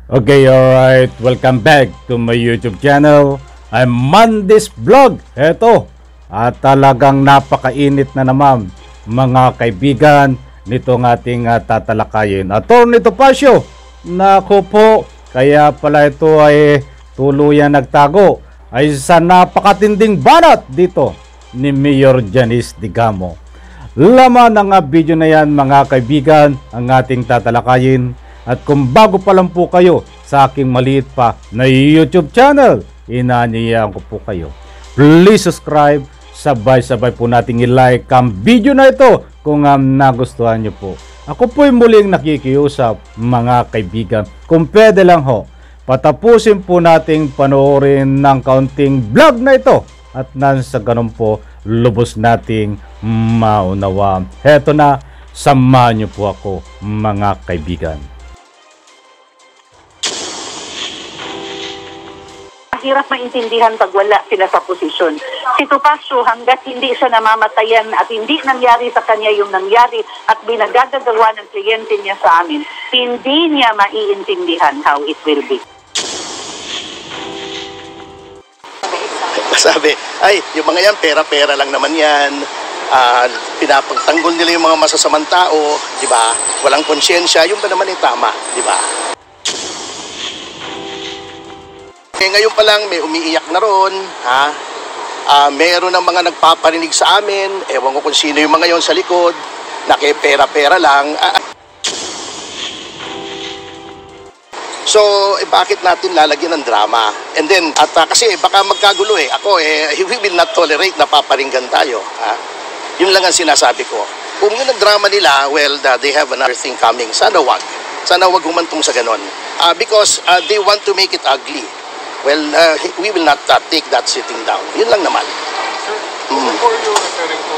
Okay, alright. Welcome back to my YouTube channel. I'm Mandis Vlog. Eto, at talagang napakainit na naman mga kaibigan nitong ating tatalakayin. Attorney Topacio, naku po, kaya pala ito ay tuluyan nagtago ay sa napakatinding banat dito ni Mayor Janice Digamo. Laman ng video na yan mga kaibigan ang ating tatalakayin. At kung bago pa lang po kayo sa aking maliit pa na YouTube channel, inaanyayahan ko po kayo. Please subscribe, sabay-sabay po nating i-like ang video na ito kung nagustuhan nyo po. Ako po'y muling nakikiusap mga kaibigan. Kung pwede lang ho, patapusin po nating panoorin ng kaunting vlog na ito. At nasa ganun po, lubos nating maunawa. Heto na, samahan nyo po ako mga kaibigan. Hirap maintindihan pag wala sila sa posisyon. Si Topacio, hanggat hindi siya namamatayan at hindi nangyari sa kanya yung nangyari at binagagagawa ng kliyente niya sa amin, hindi niya maiintindihan how it will be. Sabi, ay, yung mga yan, pera-pera lang naman yan. Pinapagtanggol nila yung mga masasamang tao, di ba? Walang konsyensya, yung ba naman ay tama, di ba? Ngayon pa lang may umiiyak na ron, ha? Meron ng mga nagpaparinig sa amin, ewan ko kung sino yung mga yon sa likod, nakipera-pera lang. So, bakit natin lalagyan ng drama? And then, kasi baka magkagulo we will not tolerate na paparinggan tayo, ha? Yun lang ang sinasabi ko. Kung yun ang drama nila, well, they have another thing coming. Sana wag humantong sa ganon. Because they want to make it ugly. Well, we will not take that sitting down. Yun lang naman. Sir, before you referring to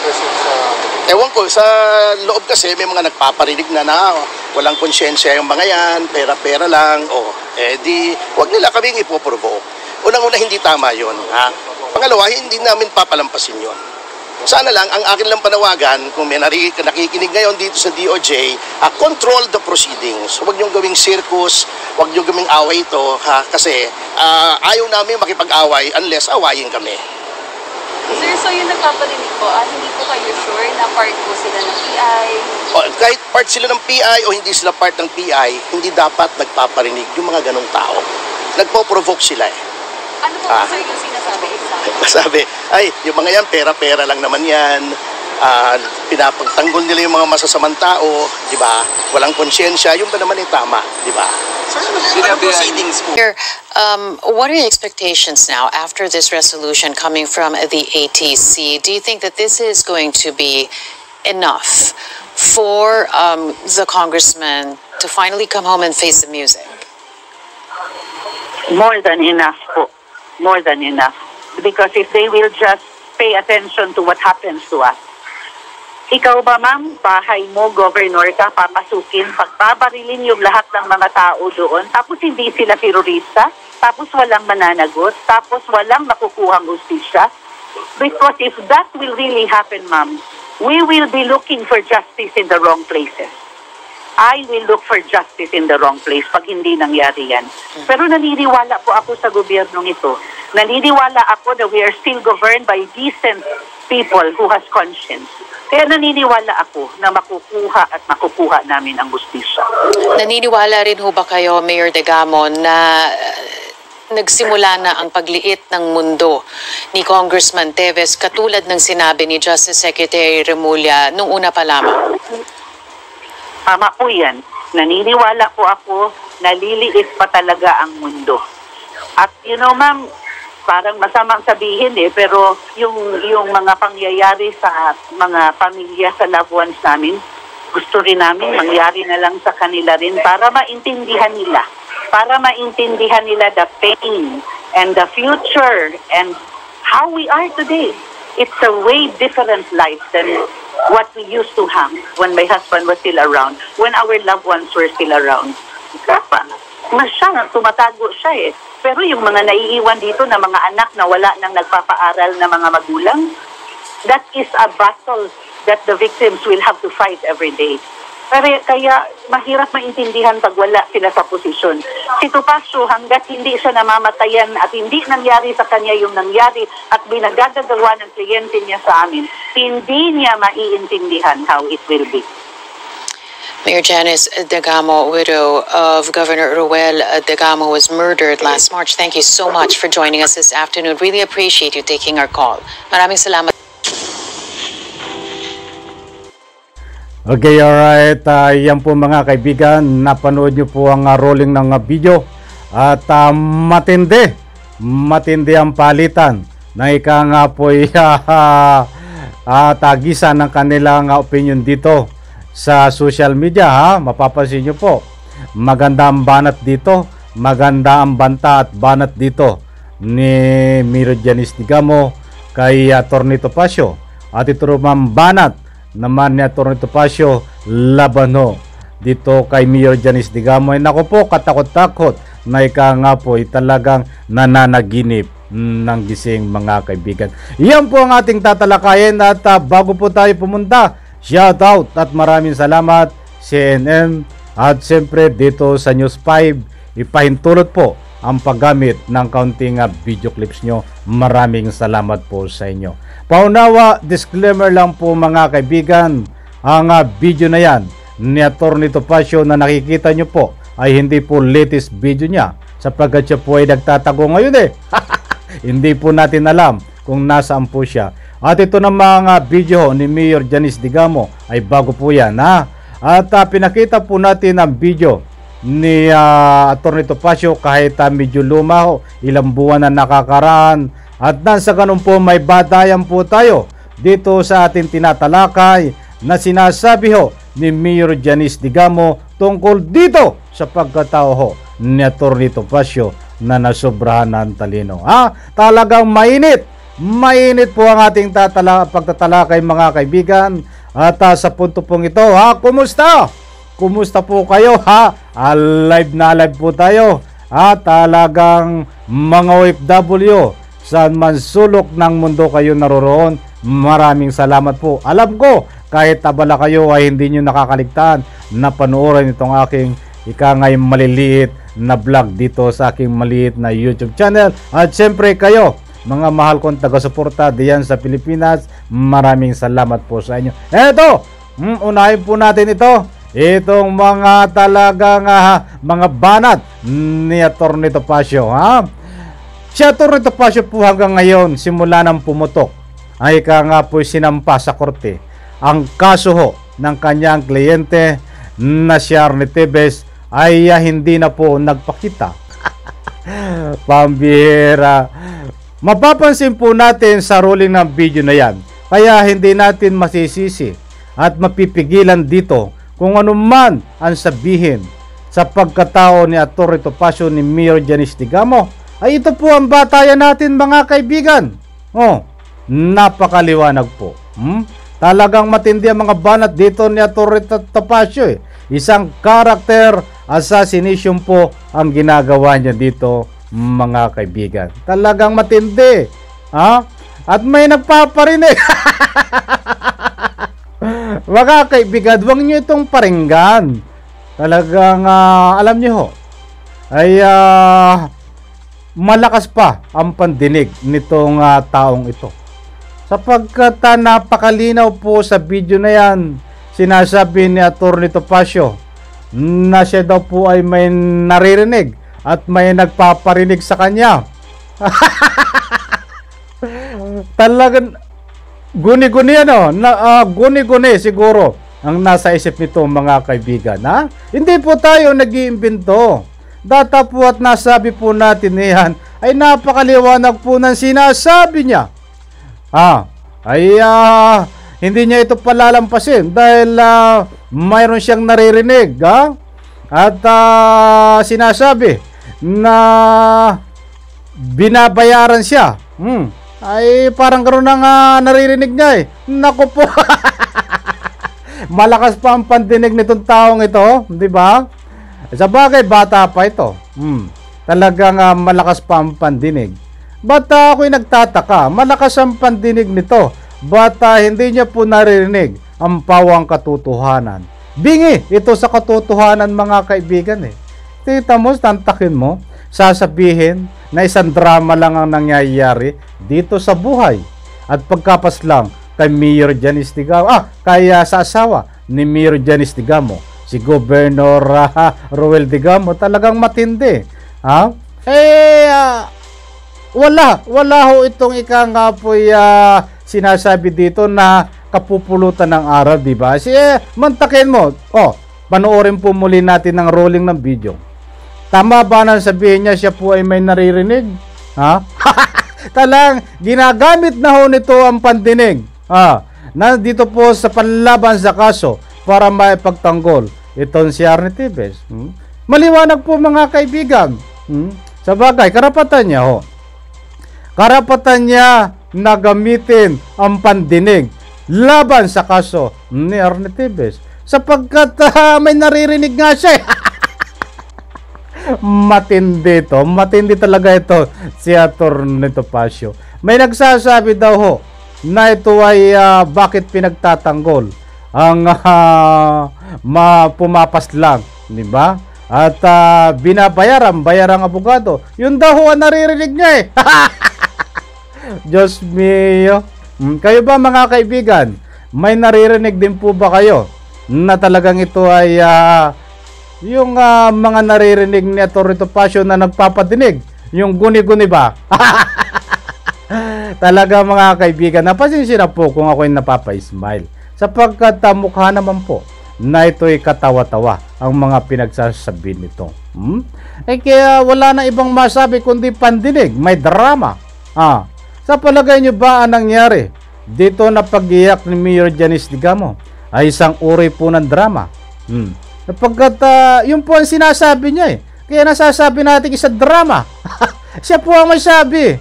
present sa... Ewan ko, sa loob kasi may mga nagpaparinig na walang konsyensya yung mga yan, pera-pera lang, wag nila kaming ipoprovoke. Unang-una, hindi tama yun, ha? Pangalawa, hindi namin papalampasin yun. Sana lang, ang akin lang panawagan, kung may nakikinig ngayon dito sa DOJ, control the proceedings. Huwag niyong gawing circus, huwag niyong gawing away ito, ha? Kasi ayaw namin makipag-away unless awayin kami. Sir, so yung nagpaparinig po, hindi po kayo sure na part po sila ng PI? Kahit part sila ng PI o hindi sila part ng PI, hindi dapat nagpaparinig yung mga ganong tao. Nagpo-provoke sila eh. Ano po sir yung sinasabi exactly? Sabi, ay, yung mga yan, pera-pera lang naman yan. Pinapagtanggol nila yung mga masasamang tao, di ba? Walang konsyensya, yung ba naman ay tama, di ba? What are your expectations now after this resolution coming from the ATC? Do you think that this is going to be enough for the congressman to finally come home and face the music? More than enough po. More than enough. Because if they will just pay attention to what happens to us. Ikaw ba ma'am, bahay mo, governor ka, papasukin, pagbabarilin yung lahat ng mga tao doon, tapos hindi sila terorista, tapos walang mananagot, tapos walang makukuhang hustisya. Because if that will really happen ma'am, we will be looking for justice in the wrong places. I will look for justice in the wrong place pag hindi nangyari yan. Pero naniniwala po ako sa gobyernong ito. Naniniwala ako that we are still governed by decent people who has conscience. Kaya naniniwala ako na makukuha namin ang hustisya. Naniniwala rin ho ba kayo, Mayor Digamo, na nagsimula na ang pagliit ng mundo ni Congressman Teves katulad ng sinabi ni Justice Secretary Remulla nung una pa lamang? Tama po yan. Naniniwala po ako na liliit pa talaga ang mundo. At ma'am, parang masamang sabihin pero yung mga pangyayari sa mga pamilya, sa loved ones namin, gusto rin namin mangyari na lang sa kanila rin para maintindihan nila. Para maintindihan nila the pain and the future and how we are today. It's a way different life than what we used to have when my husband was still around, when our loved ones were still around. Tumatago siya eh. Pero yung mga naiiwan dito na mga anak na wala nang nagpapaaral na mga magulang, that is a battle that the victims will have to fight every day. Kaya mahirap maintindihan pag wala sila sa posisyon. Si Topacio, hanggat hindi siya namamatayan at hindi nangyari sa kanya yung nangyari at binagagagawa ng kliyente niya sa amin, hindi niya maiintindihan how it will be. Mayor Janice Degamo, widow of Governor Ruel Degamo, was murdered last March. Thank you so much for joining us this afternoon. Really appreciate you taking our call. Maraming salamat. Okay, alright. Yan po mga kaibigan. Napanood nyo po ang rolling ng video. At matindi ang palitan na ika nga po tagisan ng kanilang opinion dito sa social media, ha? Mapapansin nyo po, maganda ang banat dito, maganda ang banta at banat dito ni Mayor Janice Degamo kay Atty. Topacio, at ito naman banat naman ni Atty. Topacio labano dito kay Mayor Janice Degamo. Naku po, katakot-takot na ika nga po talagang nananaginip ng gising mga kaibigan. Yan po ang ating tatalakayin at bago po tayo pumunta, shout out at maraming salamat CNN at siyempre dito sa News 5, ipahintulot po ang paggamit ng kaunting video clips nyo. Maraming salamat po sa inyo. Paunawa, disclaimer lang po mga kaibigan, ang video na yan ni Atty. Topacio na nakikita nyo po ay hindi po latest video niya sapagkat siya po ay nagtatago ngayon Hindi po natin alam kung nasaan po siya. At ito na mga video ni Mayor Janice Degamo ay bago po yan, ha? At pinakita po natin ang video ni Atty. Topacio kahit medyo luma ho, ilang buwan na nakakaraan. At nasa ganun po may batayan po tayo dito sa ating tinatalakay na sinasabi ho ni Mayor Janice Degamo tungkol dito sa pagkatao ho ni Atty. Topacio na nasobrahan ng talino. Talagang mainit po ang ating pagtatalakay mga kaibigan. At sa punto pong ito, kumusta po kayo, live na live po tayo. Talagang mga OFW saan man sulok ng mundo kayo naroroon, maraming salamat po. Alam ko kahit abala kayo ay hindi nyo nakakaligtaan na panoorin itong aking ngay maliliit na vlog dito sa aking maliit na YouTube channel. At siyempre kayo mga mahal kong taga-suporta diyan sa Pilipinas, maraming salamat po sa inyo. Eto, unahin po natin itong mga talagang mga banat ni Atty. Topacio, Si Atty. Topacio po hanggang ngayon, simula nang pumutok, ay nga po sinampa sa korte ang kaso ho ng kanyang kliyente na si Arnie Tevez ay hindi na po nagpakita. Pambihira. Mapapansin po natin sa rolling ng video na yan, kaya hindi natin masisisi at mapipigilan dito kung ano man ang sabihin sa pagkatao ni Atty. Topacio ni Mayor Janice Degamo. Ay ito po ang batayan natin mga kaibigan. Napakaliwanag po. Talagang matindi ang mga banat dito ni Atty. Topacio. Isang character assassination po ang ginagawa niya dito mga kaibigan. Talagang matindi. At may nagpaparinig. Mga kaibigan, huwag nyo itong paringgan. Talagang alam nyo ho, ay malakas pa ang pandinig nitong taong ito. Sapagkat napakalinaw po sa video na yan, sinasabi ni Atty. Topacio na siya daw po ay may naririnig at may nagpaparinig sa kanya. Talagang guni-guni guni-guni siguro ang nasa isip nito mga kaibigan. Hindi po tayo nag-iimbento. Data po at nasabi po natin yan ay napakaliwanag po ng sinasabi niya. Hindi niya ito palalampasin dahil mayroon siyang naririnig. At sinasabi na binabayaran siya. Ay parang karoon ng naririnig niya Naku po. Malakas pa ang pandinig nitong taong ito, di ba? Sa bagay, bata pa ito. Talagang malakas pa ang pandinig. Bata ako'y nagtataka, malakas ang pandinig nito. Bata hindi niya po naririnig ang pawang katotohanan. bingi ito sa katotohanan, mga kaibigan eh. Kita mo, tantakin mo, sasabihin na isang drama lang ang nangyayari dito sa buhay. At pagkapas lang kay Mayor Janice Digamo, kaya sa asawa ni Mayor Janice Digamo, si Governor Roel Digamo, talagang matindi. Wala ho itong ika nga po sinasabi dito na kapupulutan ng araw, di ba? Mantakin mo. Panoorin po muli natin ang rolling ng video. Tama ba nang sabihin niya siya po ay may naririnig? Talang ginagamit na ho nito ang pandinig. Nandito po sa panlaban sa kaso para maipagtanggol itong si Arnie Tibes. Maliwanag po, mga kaibigan. Sa bagay, karapatan niya ho. Karapatan niya na gamitin ang pandinig laban sa kaso ni Arnie Tibes sapagkat may naririnig nga siya. Matindi talaga ito si Atty. Topacio. May nagsasabi daw ho na ito ay bakit pinagtatanggol ang pumapas lang, di ba? At bayarang abogado. Yun daw ho ang naririnig niya eh. Diyos mio. Kayo ba, mga kaibigan, may naririnig din po ba kayo na talagang ito ay yung mga naririnig ni Atty. Topacio na nagpapadinig? Yung guni-guni ba? Talaga, mga kaibigan, napasensya na po kung ako yung napapa-smile sapagkat mukha naman po na ito'y katawa-tawa ang mga pinagsasabi nito. Kaya wala na ibang masabi kundi pandinig, may drama. Sa palagay nyo ba ang nangyari dito na pag-iyak ni Mayor Janice Digamo ay isang uri po ng drama? Sapagkat yun po ang sinasabi niya eh. Kaya nasasabi natin isang drama. Siya po ang may sabi.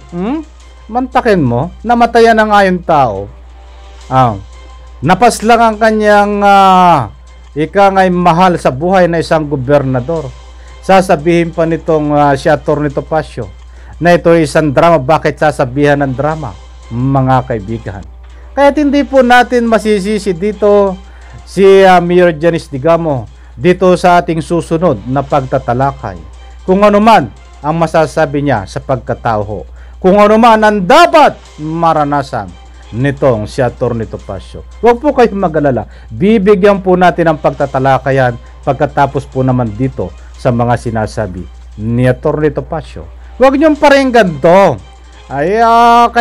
Mantakin mo, namatayan na nga yung tao. Napas lang ang kanyang nga'y mahal sa buhay na isang gobernador. Sasabihin pa nitong si Atty. Topacio na ito ay isang drama. Bakit sasabihan ng drama, mga kaibigan? Kaya hindi po natin masisisi dito si Mayor Janice Digamo dito sa ating susunod na pagtatalakay. Kung ano man ang masasabi niya sa pagkatao, kung ano man ang dapat maranasan nitong si Atty. Topacio. Huwag po kayong mag-alala. Bibigyan po natin ang pagtatalakayan pagkatapos po naman dito sa mga sinasabi ni Atty. Topacio. Huwag niyong paringgan to. Kayo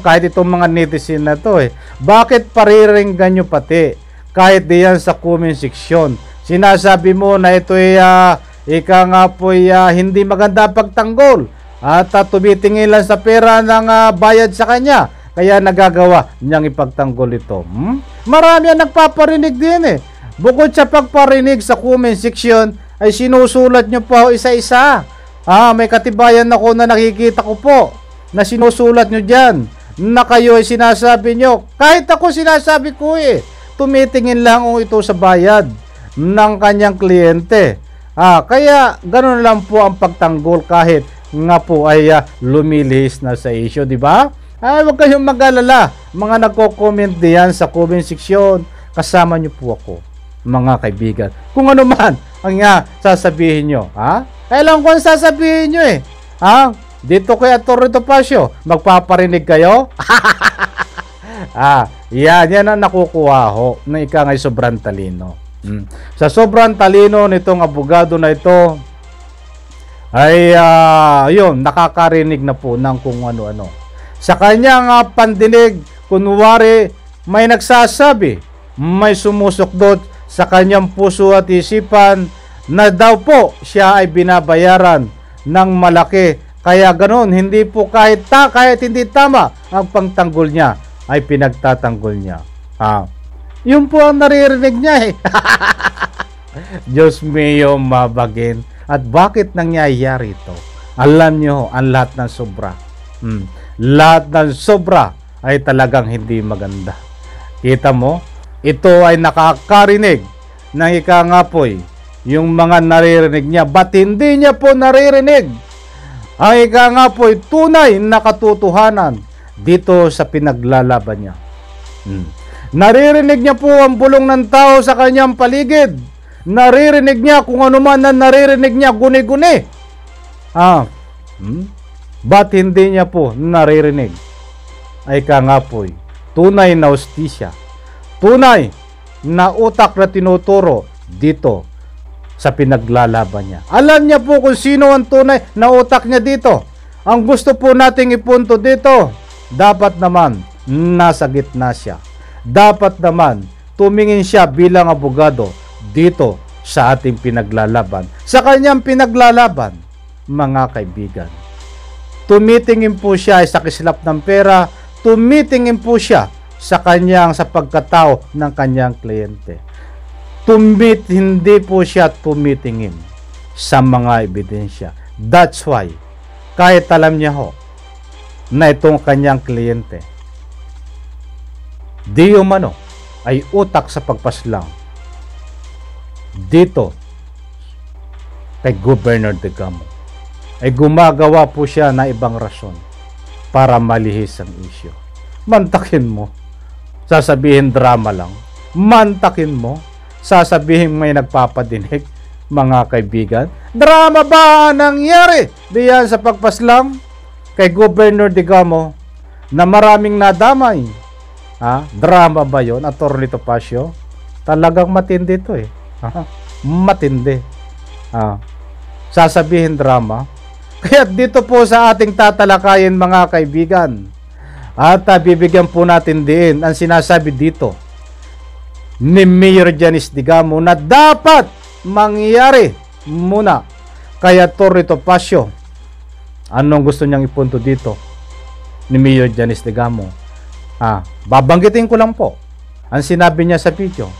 kahit itong mga netizen na to bakit pariringgan nyo pati? Kahit diyan sa comment section, sinasabi mo na ito ika nga po hindi maganda pagtanggol at tumitingin lang sa pera ng bayad sa kanya. Kaya nagagawa niyang ipagtanggol ito. Marami ang nagpaparinig din Bukod sa pagparinig sa comment section, ay sinusulat nyo pa isa-isa. May katibayan ako na nakikita ko po na sinusulat nyo dyan na kayo ay sinasabi nyo. Kahit ako sinasabi ko tumitingin lang ito sa bayad ng kanyang kliyente. Kaya ganoon lang po ang pagtanggol kahit nga po ay lumilihis na sa issue, di ba? Huwag kayong mag-alala, mga nagko-comment diyan sa comment section. Kasama nyo po ako, mga kaibigan. Kung ano man ang sasabihin nyo, kailan ko ang sasabihin nyo dito kay Atty. Topacio, magpaparinig kayo? Yan ang nakukuha ho na ika ngay sobrang talino. Sa sobrang talino nitong abogado na ito ay nakakarinig na po ng kung ano-ano. Sa kanyang pandinig, kunwari may nagsasabi, may sumusukdot sa kanyang puso at isipan na daw po siya ay binabayaran ng malaki. Kaya ganoon, hindi po kahit hindi tama ang pangtanggol niya ay pinagtatanggol niya. Yun po ang naririnig niya Diyos mio, mabagin. At bakit nangyayari ito? Alam nyo, ang lahat ng sobra. Lahat ng sobra ay talagang hindi maganda. Kita mo, ito ay nakakarinig ng ika nga po'y yung mga naririnig niya. Ba't hindi niya po naririnig ang ika nga po'y tunay na katotohanan dito sa pinaglalaban niya? Naririnig niya po ang bulong ng tao sa kanyang paligid. Naririnig niya kung ano man na naririnig niya, guni-guni. Ba't hindi niya po naririnig? Ay ka nga po'y tunay na hustisya. Tunay na utak na tinuturo dito sa pinaglalaban niya. Alam niya po kung sino ang tunay na utak niya dito. Ang gusto po nating ipunto dito, dapat naman nasa gitna siya. Dapat naman tumingin siya bilang abogado dito sa ating pinaglalaban. Sa kanyang pinaglalaban, mga kaibigan. Tumitingin po siya sa kislap ng pera, tumitingin po siya sa pagkatao ng kanyang kliyente. Hindi po siya tumitingin sa mga ebidensya. That's why, kahit alam niya ho na itong kanyang kliyente di umano ay utak sa pagpaslang dito kay Governor Digamo, ay gumagawa po siya na ibang rason para malihis ang isyu. Mantakin mo, sasabihin drama lang. Mantakin mo, sasabihin may nagpapadinig. Mga kaibigan, drama ba nangyari diyan sa pagpaslang kay Governor Digamo na maraming nadamay? Drama ba yon, Atty. Topacio? Talagang matindi to eh. Matindi. Sasabihin drama. Kaya dito po sa ating tatalakayin, mga kaibigan, at bibigyan po natin din ang sinasabi dito ni Mayor Janice Digamo na dapat mangyari muna kay Atty. Topacio. Anong gusto niyang ipunto dito ni Mayor Janice Digamo? Babanggitin ko lang po ang sinabi niya sa video.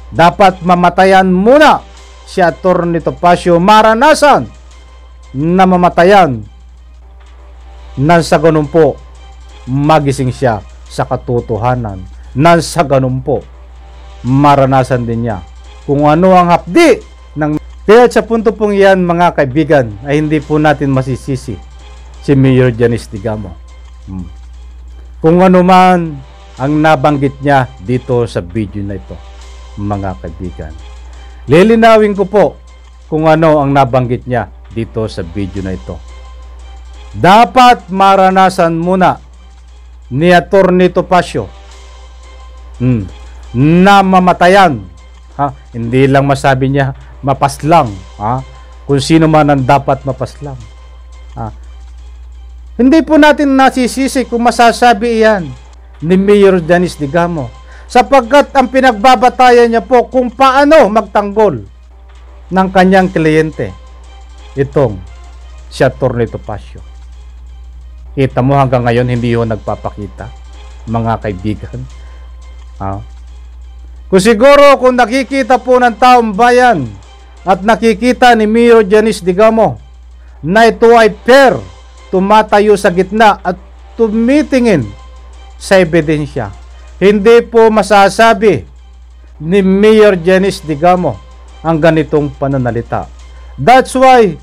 Dapat mamatayan muna si Atty. Topacio, maranasan na mamatayan nang sa ganun po magising siya sa katotohanan, nang sa ganun po maranasan din niya kung ano ang hapdi ng... Kaya sa punto pong yan, mga kaibigan, ay hindi po natin masisisi si Mayor Janice Digamo kung ano man ang nabanggit niya dito sa video na ito, mga kaibigan. Lilinawin ko po kung ano ang nabanggit niya dito sa video na ito. Dapat maranasan muna ni Atty. Topacio na mamatayan. Hindi lang masabi niya mapaslang. Kung sino man ang dapat mapaslang. Hindi po natin nasisisi kung masasabi iyan ni Mayor Janice Digamo, sapagkat ang pinagbabatayan niya po kung paano magtanggol ng kanyang kliyente, itong si Atty. Topacio. Kita mo hanggang ngayon hindi ho nagpapakita, mga kaibigan. Kung siguro kung nakikita po ng taong bayan at nakikita ni Mayor Janice Digamo na ito ay fair, tumatayo sa gitna at tumitingin sa ebidensya, hindi po masasabi ni Mayor Janice Digamo ang ganitong pananalita. That's why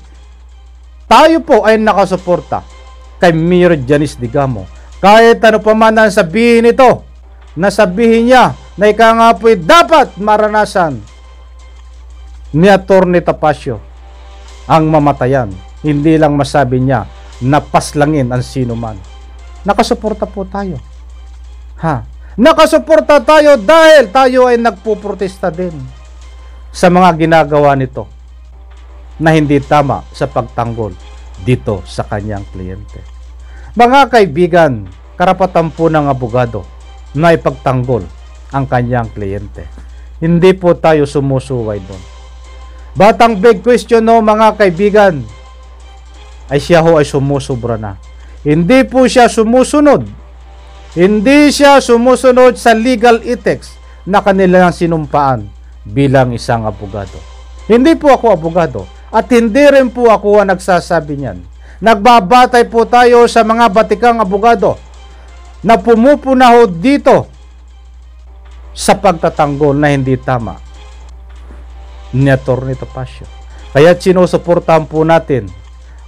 tayo po ay nakasuporta kay Mayor Janice Digamo. Kahit ano pa man ang sabihin ito, nasabihin niya na ika nga po dapat maranasan ni Atty. Topacio ang mamatayan. Hindi lang masabi niya na paslangin ang sino man. Nakasuporta po tayo. Nakasuporta tayo dahil tayo ay nagpuprotesta din sa mga ginagawa nito na hindi tama sa pagtanggol dito sa kanyang kliyente. Mga kaibigan, karapatan po ng abogado na ipagtanggol ang kanyang kliyente. Hindi po tayo sumusuway doon. Batang big question no, mga kaibigan, ay siya ho ay sumusobra na. Hindi po siya sumusunod. Hindi siya sumusunod sa legal ethics na kanilang sinumpaan bilang isang abogado. Hindi po ako abogado at hindi rin po ako ang nagsasabi niyan. Nagbabatay po tayo sa mga batikang abogado na pumupuna ho dito sa pagtatanggol na hindi tama ni Atty. Topacio. Kaya sinusuportahan po natin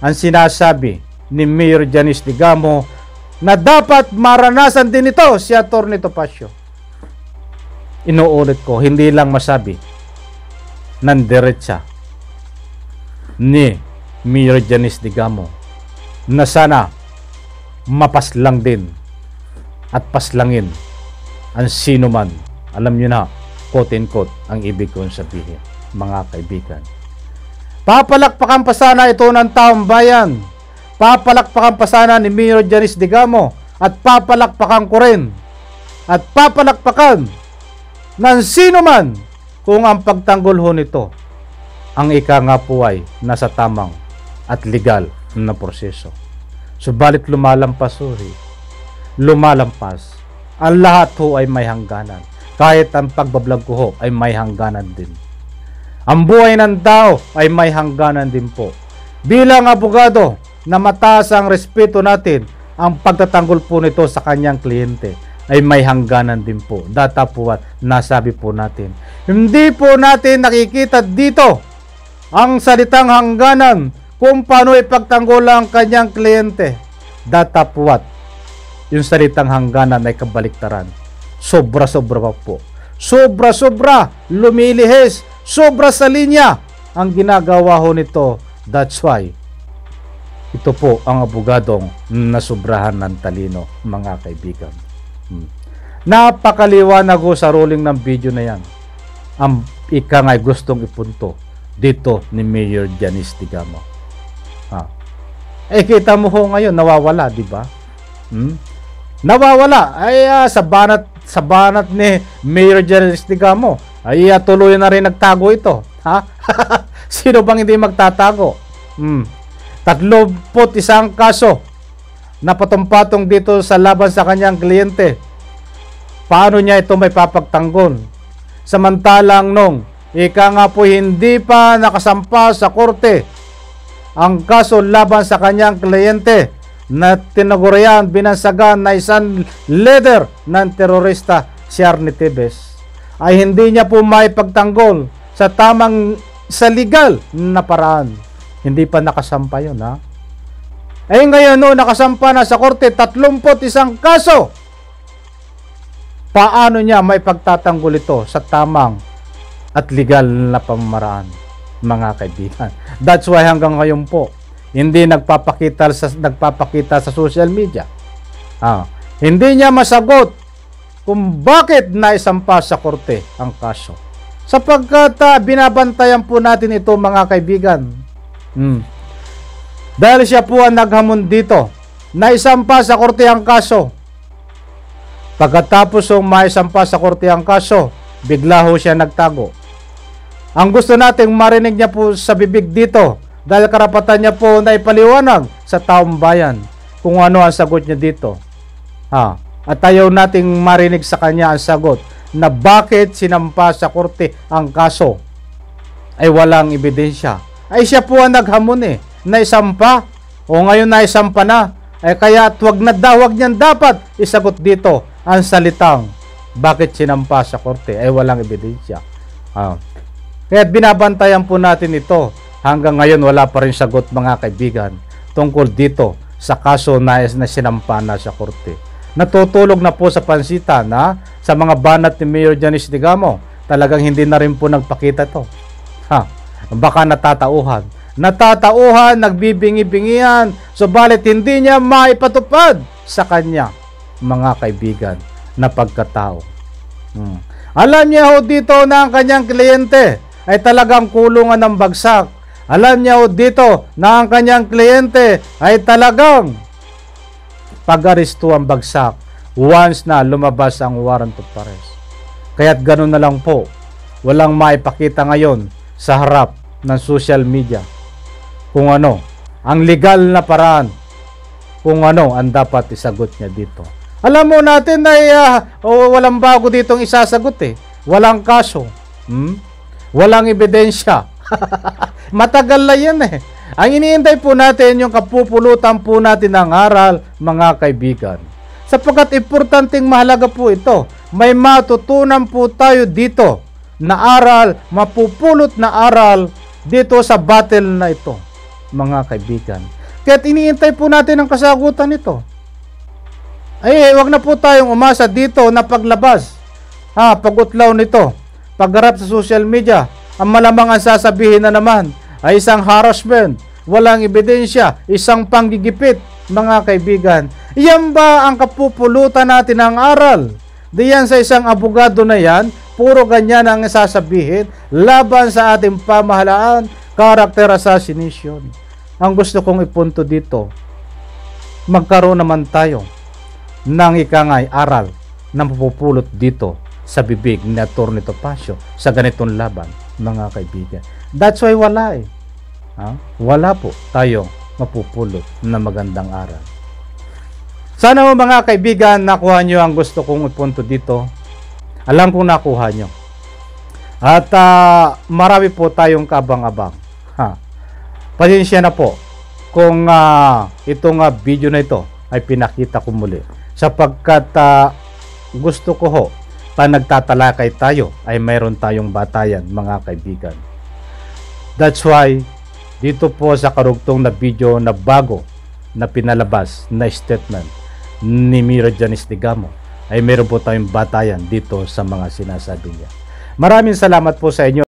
ang sinasabi ni Mayor Janice Digamo na dapat maranasan din ito si Atty. Topacio. inuulit ko, hindi lang masabi ng diretsa ni Mayor Janice Digamo na sana mapaslang din at paslangin ang sino man. Alam nyo na, quote-unquote, ang ibig kong sabihin, mga kaibigan. Papalakpakan pa sana ito ng taong bayan. Papalakpakan pa sana ni Mayor Janice Digamo at papalakpakan ko rin at papalakpakan ng sino man kung ang pagtanggol ho nito ang ika nga po ay nasa tamang at legal na proseso. Subalit lumalampas ho, lumalampas. Ang lahat ho ay may hangganan. Kahit ang pagbablog ko ho ay may hangganan din. Ang buhay ng tao ay may hangganan din po. Bilang abogado na mataas ang respeto natin, ang pagtatanggol po nito sa kanyang kliyente ay may hangganan din po. Datapuat, nasabi po natin. Hindi po natin nakikita dito ang salitang hangganan kung paano ipagtanggol ang kanyang kliyente. Datapuat, yung salitang hangganan ay kabaliktaran. Sobra-sobra pa po. Sobra-sobra, lumilihis, sobra sa linya ang ginagawa ho nito. That's why ito po ang abogadong nasubrahan ng talino, mga kaibigan. Napakaliwanag ho sa ruling ng video na yan. Ang ika nga'y gustong ipunto dito ni Mayor Janice Digamo. Kita mo ho ngayon, nawawala, di ba? Nawawala. Ay, sa banat ni Mayor Janice Digamo, ay tuloy na rin nagtago ito. Sino bang hindi magtatago? 31 kaso na patong-patong dito sa laban sa kanyang kliyente. Paano niya ito may papagtanggol? Samantalang nung ika nga po hindi pa nakasampa sa korte ang kaso laban sa kanyang kliyente na tinagurian, binansagan na isang leader ng terorista, si Arnie Tevez, ay hindi niya po may pagtanggol sa legal na paraan. Hindi pa nakasampa yun, ha? Ngayon, no, nakasampa na sa korte 31 kaso. Paano niya may pagtatanggol ito sa tamang at legal na pamamaraan, mga kaibigan? That's why hanggang ngayon po, hindi nagpapakita sa social media. Hindi niya masagot kung bakit naisampa sa korte ang kaso. Sapagkat binabantayan po natin ito, mga kaibigan. Dahil siya po ang naghamon dito, naisampa sa korte ang kaso. Pagkatapos maisampa sa korte ang kaso, bigla ho siya nagtago. Ang gusto nating marinig niya po sa bibig dito, dahil karapatan niya po na ipaliwanag sa taong bayan kung ano ang sagot niya dito. At ayaw nating marinig sa kanya ang sagot na bakit sinampa sa korte ang kaso ay walang ebidensya. Ay siya po ang naghamon naisampa. O ngayon naisampa na, ay kaya wag niyan dapat isagot dito ang salitang bakit sinampa sa korte ay walang ebidensya. Kaya binabantayan po natin ito. Hanggang ngayon wala pa rin sagot, mga kaibigan, tungkol dito sa kaso na sinampa na sa korte. Natutulog na po sa pansitan sa mga banat ni Mayor Janice Digamo. Talagang hindi na rin po nagpakita to. Baka natatauhan, nagbibingi-bingihan, subalit hindi niya maipatupad sa kanya, mga kaibigan, na pagkatao. Alam niya ho dito na ang kanyang kliyente ay talagang kulungan ng bagsak. Alam niya ho dito na ang kanyang kliyente ay talagang pag-aresto ang bagsak once na lumabas ang warrant of arrest. Kaya't ganun na lang po, walang maipakita ngayon sa harap ng social media kung ano ang legal na paraan, kung ano ang dapat isagot niya dito. Alam mo natin na walang bago ditong isasagot walang kaso, walang ebidensya. Matagal na yan Ang iniintay po natin yung kapupulutan po natin ng aral, mga kaibigan. Sapagkat importanteng mahalaga po ito. May matutunan po tayo dito na aral, mapupulot na aral dito sa battle na ito, mga kaibigan. Kaya't iniintay po natin ang kasagutan nito. Wag na po tayong umasa dito na paglabas pag-utlaw nito, pagharap sa social media, ang malamang ang sasabihin na naman ay isang harassment, walang ebidensya, isang panggigipit. Mga kaibigan, yan ba ang kapupulutan natin ng aral? Diyan sa isang abogado na yan, puro ganyan ang sasabihin laban sa ating pamahalaan, character assassination. Ang gusto kong ipunto dito, magkaroon naman tayo ng ikangay aral na mapupulot dito sa bibig ni Atty. Topacio sa ganitong laban, mga kaibigan. That's why wala eh. Wala po tayo mapupulot na magandang aral. Sana mo mga kaibigan, nakuha nyo ang gusto kong ipunto dito. Alam kong nakuha nyo. At marami po tayong kabang-abang. Pasensya na po kung itong video na ito ay pinakita ko muli. Sapagkat gusto ko ho, pa nagtatalakay tayo ay mayroon tayong batayan, mga kaibigan. That's why dito po sa karugtong na video na bago na pinalabas na statement ni Mira Janice Digamo ay meron po tayong batayan dito sa mga sinasabi niya. Maraming salamat po sa inyo.